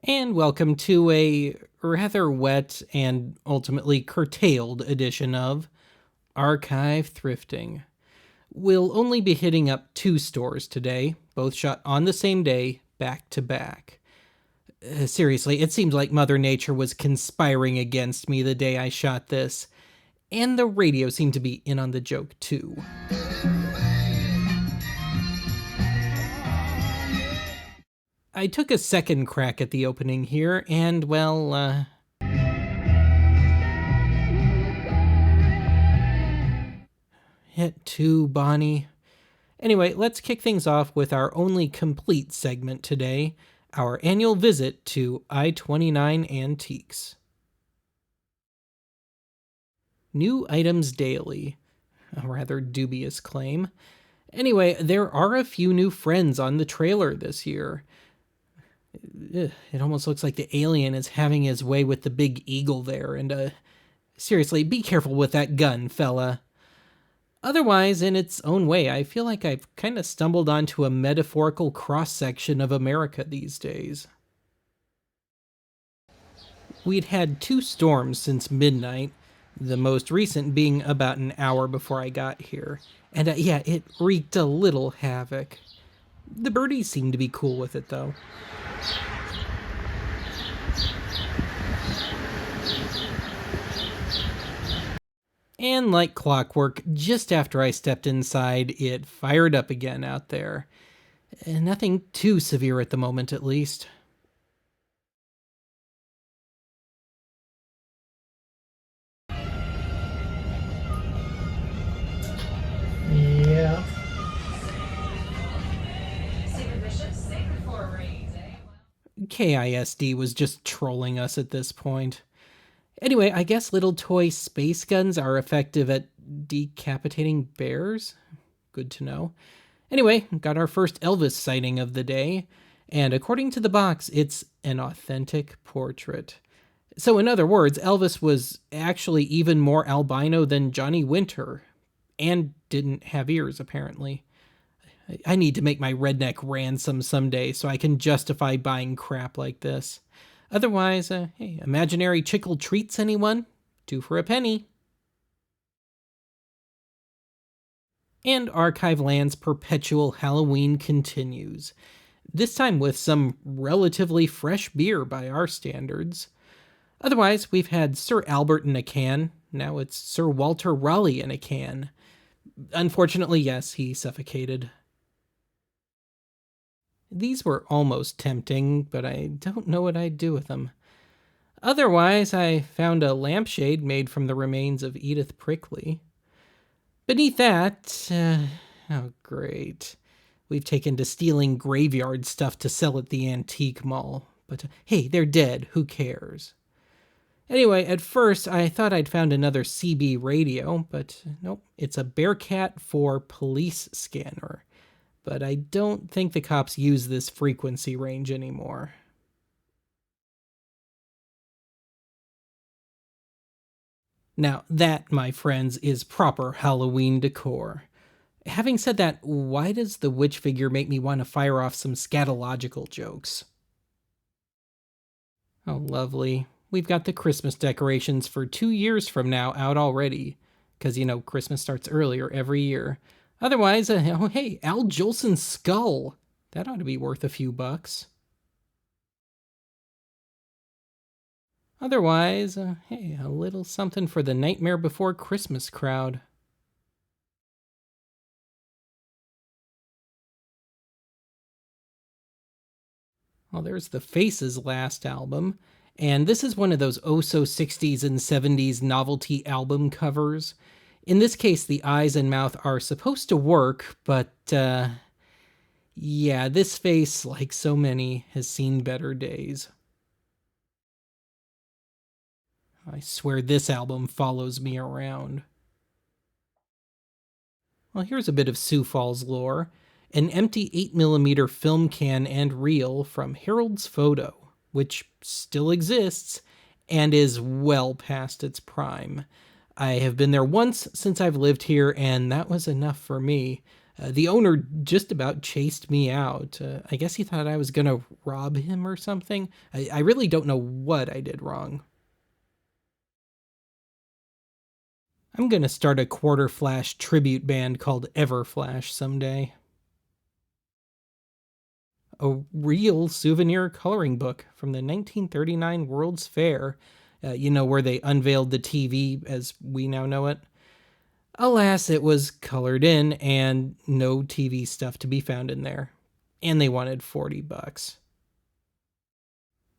And welcome to a rather wet and ultimately curtailed edition of Archive Thrifting. We'll only be hitting up 2 stores today, both shot on the same day, back to back. Seriously, it seems like Mother Nature was conspiring against me the day I shot this, and the radio seemed to be in on the joke too. I took a second crack at the opening here, and well, hit 2, Bonnie. Anyway, let's kick things off with our only complete segment today, our annual visit to I-29 Antiques. New items daily. A rather dubious claim. Anyway, there are a few new friends on the trailer this year. It almost looks like the alien is having his way with the big eagle there, and seriously, be careful with that gun, fella. Otherwise, in its own way, I feel like I've kind of stumbled onto a metaphorical cross-section of America these days. We'd had 2 storms since midnight, the most recent being about an hour before I got here. And yeah, it wreaked a little havoc. The birdies seemed to be cool with it, though. And like clockwork, just after I stepped inside, it fired up again out there. Nothing too severe at the moment, at least. Yeah. KISD was just trolling us at this point. Anyway, I guess little toy space guns are effective at decapitating bears? Good to know. Anyway, got our first Elvis sighting of the day, and according to the box, it's an authentic portrait. So, in other words, Elvis was actually even more albino than Johnny Winter, and didn't have ears, apparently. I need to make my redneck ransom someday so I can justify buying crap like this. Otherwise, hey, imaginary chickle treats, anyone? 2 for a penny. And Archive Land's perpetual Halloween continues. This time with some relatively fresh beer by our standards. Otherwise, we've had Sir Albert in a can. Now it's Sir Walter Raleigh in a can. Unfortunately, yes, he suffocated. These were almost tempting, but I don't know what I'd do with them. Otherwise, I found a lampshade made from the remains of Edith Prickly. Beneath that, oh great. We've taken to stealing graveyard stuff to sell at the antique mall. But hey, they're dead, who cares? Anyway, at first I thought I'd found another CB radio, but nope, it's a Bearcat 4 police scanner. But I don't think the cops use this frequency range anymore. Now, that, my friends, is proper Halloween decor. Having said that, why does the witch figure make me want to fire off some scatological jokes? Oh, lovely. We've got the Christmas decorations for 2 years from now out already. Because, Christmas starts earlier every year. Otherwise, oh hey, Al Jolson's skull. That ought to be worth a few bucks. Otherwise, hey, a little something for the Nightmare Before Christmas crowd. Well, there's the Faces last album, and this is one of those oh-so-60s and 70s novelty album covers. In this case, the eyes and mouth are supposed to work, but, yeah, this face, like so many, has seen better days. I swear this album follows me around. Well, here's a bit of Sioux Falls lore. An empty 8mm film can and reel from Harold's Photo, which still exists and is well past its prime. I have been there once since I've lived here, and that was enough for me. The owner just about chased me out. I guess he thought I was going to rob him or something. I really don't know what I did wrong. I'm going to start a Quarter Flash tribute band called Everflash someday. A real souvenir coloring book from the 1939 World's Fair, where they unveiled the TV as we now know it. Alas, it was colored in and no TV stuff to be found in there. And they wanted $40.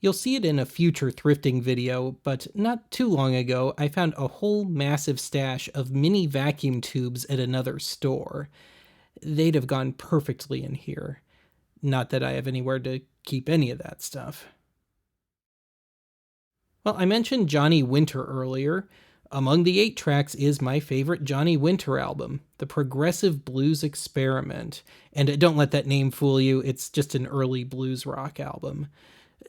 You'll see it in a future thrifting video, but not too long ago, I found a whole massive stash of mini vacuum tubes at another store. They'd have gone perfectly in here. Not that I have anywhere to keep any of that stuff. Well, I mentioned Johnny Winter earlier. Among the 8 tracks is my favorite Johnny Winter album, The Progressive Blues Experiment. And don't let that name fool you, it's just an early blues rock album.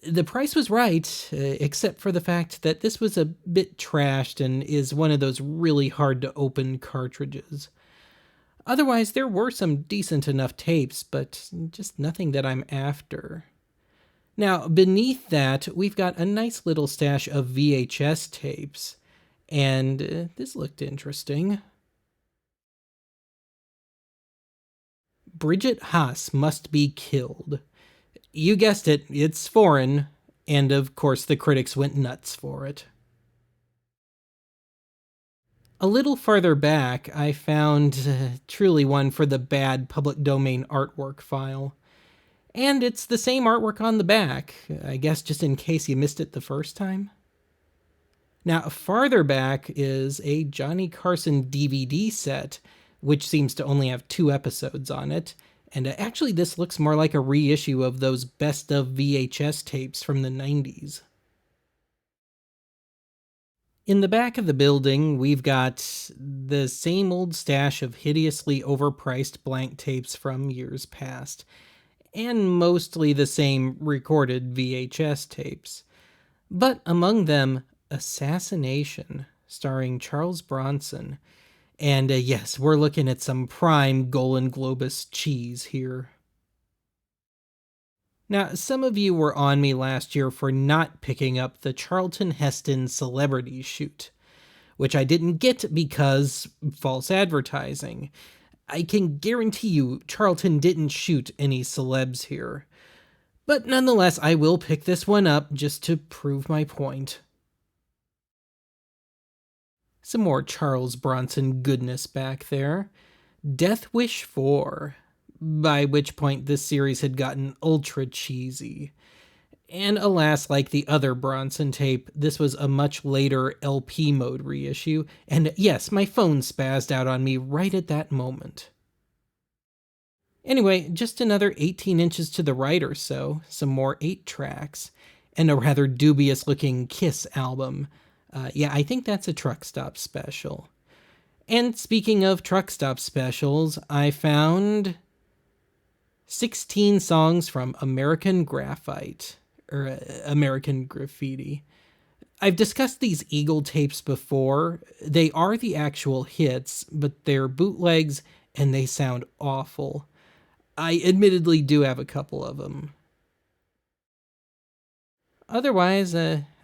The price was right, except for the fact that this was a bit trashed and is one of those really hard to open cartridges. Otherwise, there were some decent enough tapes, but just nothing that I'm after. Now, beneath that, we've got a nice little stash of VHS tapes. And this looked interesting. Bridget Haas Must Be Killed. You guessed it, it's foreign, and of course the critics went nuts for it. A little farther back, I found truly one for the bad public domain artwork file. And it's the same artwork on the back, I guess just in case you missed it the first time. Now, farther back is a Johnny Carson DVD set, which seems to only have 2 episodes on it. And actually, this looks more like a reissue of those best of VHS tapes from the 90s. In the back of the building, we've got the same old stash of hideously overpriced blank tapes from years past, and mostly the same recorded VHS tapes. But among them, Assassination, starring Charles Bronson. And yes, we're looking at some prime Golan Globus cheese here. Now, some of you were on me last year for not picking up the Charlton Heston Celebrity Shoot, which I didn't get because false advertising. I can guarantee you Charlton didn't shoot any celebs here. But nonetheless, I will pick this one up just to prove my point. Some more Charles Bronson goodness back there. Death Wish 4, by which point this series had gotten ultra cheesy. And alas, like the other Bronson tape, this was a much later LP mode reissue, and yes, my phone spazzed out on me right at that moment. Anyway, just another 18 inches to the right or so, some more 8 tracks, and a rather dubious looking Kiss album. I think that's a truck stop special. And speaking of truck stop specials, I found 16 songs from American Graphite, or American Graffiti. I've discussed these Eagle tapes before. They are the actual hits, but they're bootlegs and they sound awful. I admittedly do have a couple of them. Otherwise,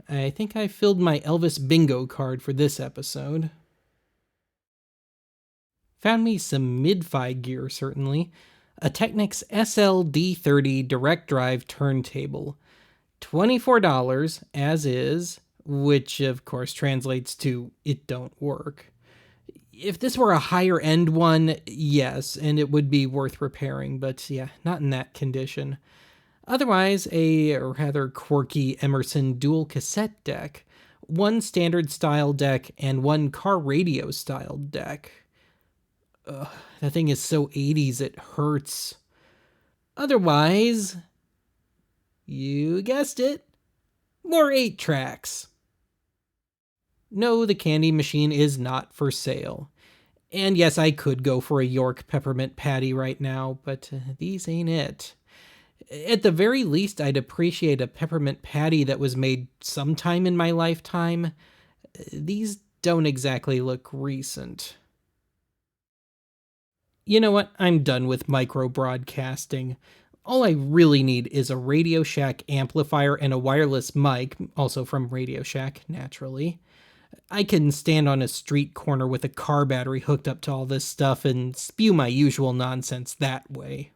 I think I filled my Elvis bingo card for this episode. Found me some mid-fi gear, certainly. A Technics SL-D30 direct drive turntable. $24 as is, which of course translates to it don't work. If this were a higher end one, yes, and it would be worth repairing, but yeah, not in that condition. Otherwise, a rather quirky Emerson dual cassette deck, one standard style deck, and one car radio style deck. That thing is so 80s it hurts. Otherwise, you guessed it, more 8 tracks. No, the candy machine is not for sale. And yes, I could go for a York peppermint patty right now, but these ain't it. At the very least, I'd appreciate a peppermint patty that was made sometime in my lifetime. These don't exactly look recent. You know what? I'm done with micro broadcasting. All I really need is a Radio Shack amplifier and a wireless mic, also from Radio Shack, naturally. I can stand on a street corner with a car battery hooked up to all this stuff and spew my usual nonsense that way.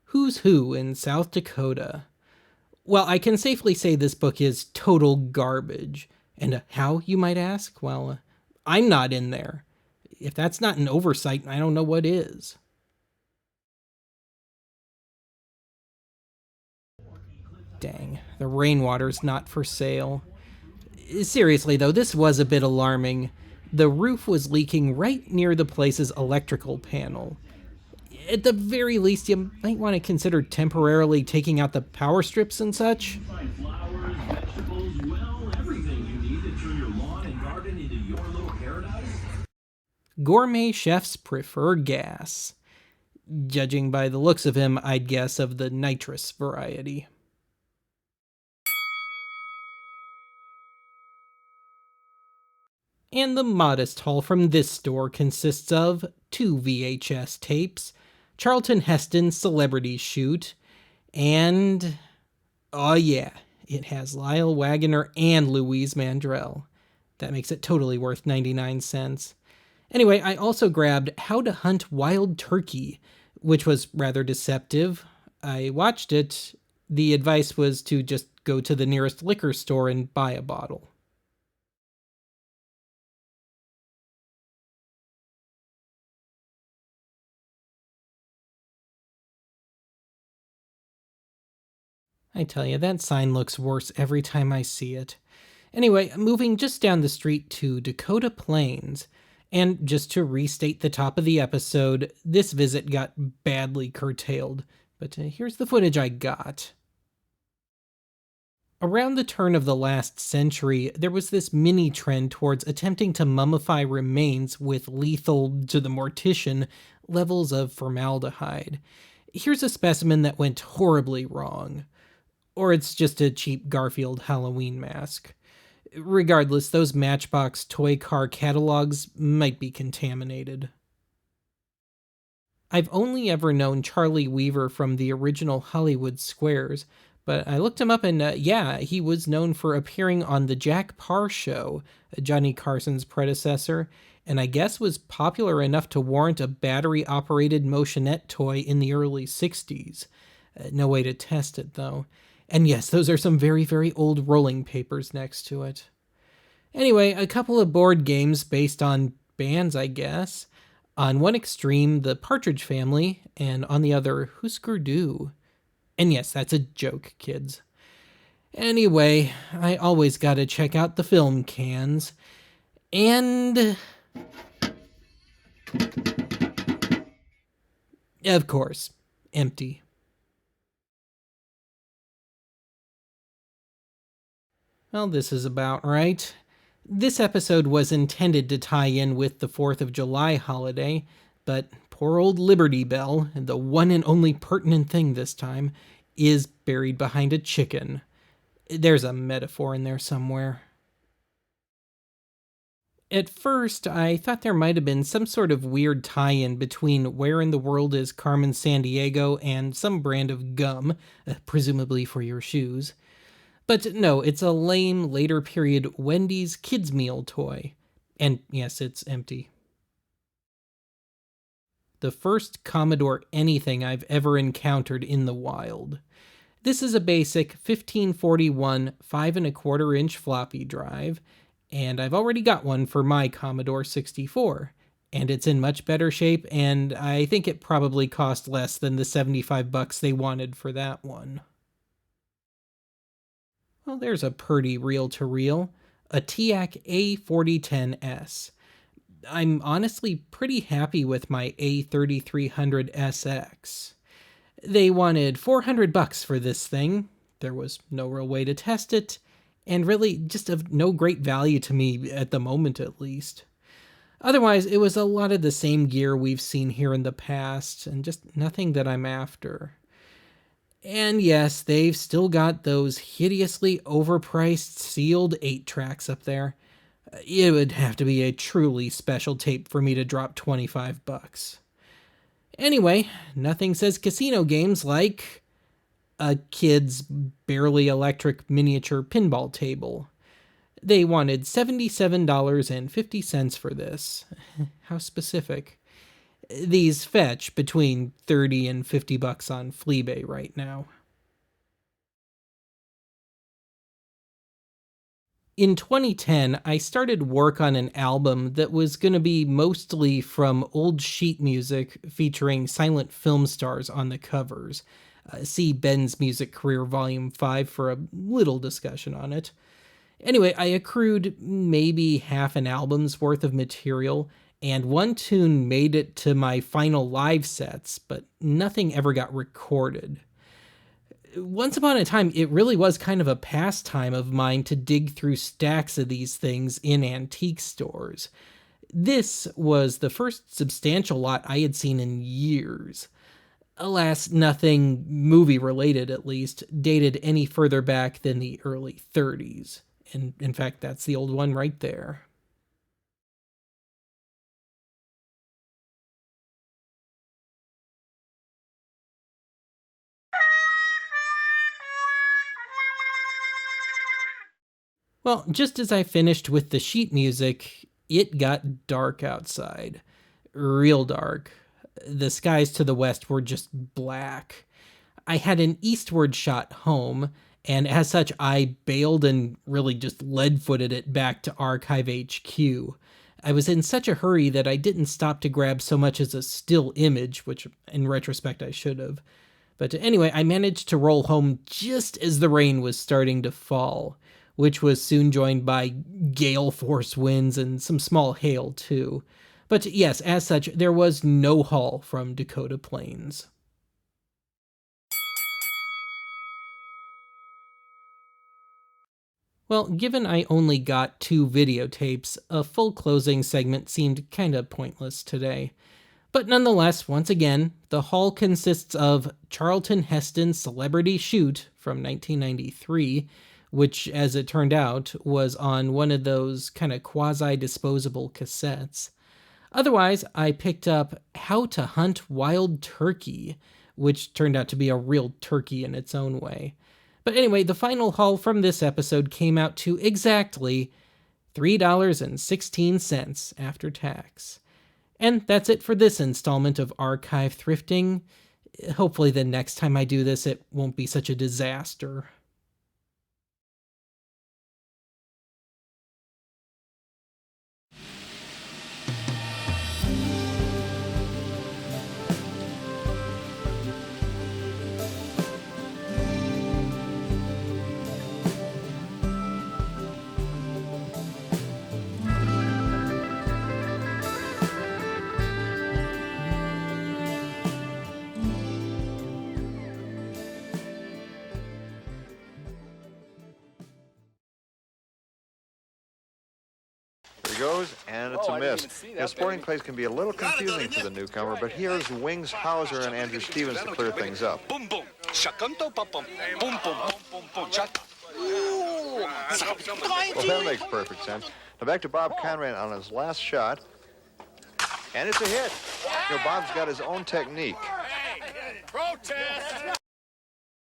Who's Who in South Dakota? Well, I can safely say this book is total garbage. And how, you might ask? Well, I'm not in there. If that's not an oversight, I don't know what is. Dang, the rainwater's not for sale. Seriously, though, this was a bit alarming. The roof was leaking right near the place's electrical panel. At the very least, you might want to consider temporarily taking out the power strips and such. Find flowers, vegetables, well, everything you need to turn your lawn and garden into your little paradise. Gourmet chefs prefer gas. Judging by the looks of him, I'd guess of the nitrous variety. And the modest haul from this store consists of 2 VHS tapes, Charlton Heston's Celebrity Shoot, and... oh yeah, it has Lyle Waggoner and Louise Mandrell. That makes it totally worth 99 cents. Anyway, I also grabbed How to Hunt Wild Turkey, which was rather deceptive. I watched it. The advice was to just go to the nearest liquor store and buy a bottle. I tell you, that sign looks worse every time I see it. Anyway, moving just down the street to Dakota Plains. And just to restate the top of the episode, this visit got badly curtailed. But here's the footage I got. Around the turn of the last century, there was this mini trend towards attempting to mummify remains with lethal, to the mortician, levels of formaldehyde. Here's a specimen that went horribly wrong. Or it's just a cheap Garfield Halloween mask. Regardless, those Matchbox toy car catalogs might be contaminated. I've only ever known Charlie Weaver from the original Hollywood Squares, but I looked him up and yeah, he was known for appearing on The Jack Parr Show, Johnny Carson's predecessor, and I guess was popular enough to warrant a battery-operated motionette toy in the early 60s. No way to test it, though. And yes, those are some very, very old rolling papers next to it. Anyway, a couple of board games based on bands, I guess. On one extreme, the Partridge Family, and on the other, Husker Du. And yes, that's a joke, kids. Anyway, I always gotta check out the film cans. And... of course, empty. Well, this is about right. This episode was intended to tie in with the 4th of July holiday, but poor old Liberty Bell, the one and only pertinent thing this time, is buried behind a chicken. There's a metaphor in there somewhere. At first, I thought there might have been some sort of weird tie-in between Where in the World is Carmen Sandiego and some brand of gum, presumably for your shoes. But no, it's a lame, later period Wendy's kids meal toy. And yes, it's empty. The first Commodore anything I've ever encountered in the wild. This is a basic 1541 5¼ inch floppy drive, and I've already got one for my Commodore 64. And it's in much better shape, and I think it probably cost less than the $75 they wanted for that one. Well, there's a purty reel-to-reel, a TIAC A4010S. I'm honestly pretty happy with my A3300SX. They wanted $400 for this thing. There was no real way to test it, and really just of no great value to me at the moment at least. Otherwise, it was a lot of the same gear we've seen here in the past, and just nothing that I'm after. And yes, they've still got those hideously overpriced sealed 8 tracks up there. It would have to be a truly special tape for me to drop 25 bucks. Anyway, nothing says casino games like a kid's barely electric miniature pinball table. They wanted $77.50 for this. How specific. These fetch between 30 and 50 bucks on Fleabay right now. In 2010, I started work on an album that was going to be mostly from old sheet music featuring silent film stars on the covers. See Ben's Music Career Volume 5 for a little discussion on it. Anyway, I accrued maybe half an album's worth of material, and one tune made it to my final live sets, but nothing ever got recorded. Once upon a time, it really was kind of a pastime of mine to dig through stacks of these things in antique stores. This was the first substantial lot I had seen in years. Alas, nothing movie related, at least, dated any further back than the early 30s. And in fact, that's the old one right there. Well, just as I finished with the sheet music, it got dark outside. Real dark. The skies to the west were just black. I had an eastward shot home, and as such, I bailed and really just lead-footed it back to Archive HQ. I was in such a hurry that I didn't stop to grab so much as a still image, which in retrospect I should have. But anyway, I managed to roll home just as the rain was starting to fall, which was soon joined by gale force winds and some small hail too. But yes, as such, there was no haul from Dakota Plains. Well, given I only got 2 videotapes, a full closing segment seemed kinda pointless today. But nonetheless, once again, the haul consists of Charlton Heston's Celebrity Shoot from 1993, which, as it turned out, was on one of those kind of quasi-disposable cassettes. Otherwise, I picked up How to Hunt Wild Turkey, which turned out to be a real turkey in its own way. But anyway, the final haul from this episode came out to exactly $3.16 after tax. And that's it for this installment of Archive Thrifting. Hopefully the next time I do this, it won't be such a disaster. Goes, and it's a miss. Sporting clays can be a little confusing to the newcomer, but here's Wings Hauser and Andrew Stevens to clear things up. Boom boom. Shakanto papum. Boom boom boom boom chaka. Well, that makes perfect sense. Now back to Bob Conrad on his last shot. And it's a hit. You know, Bob's got his own technique. Protest!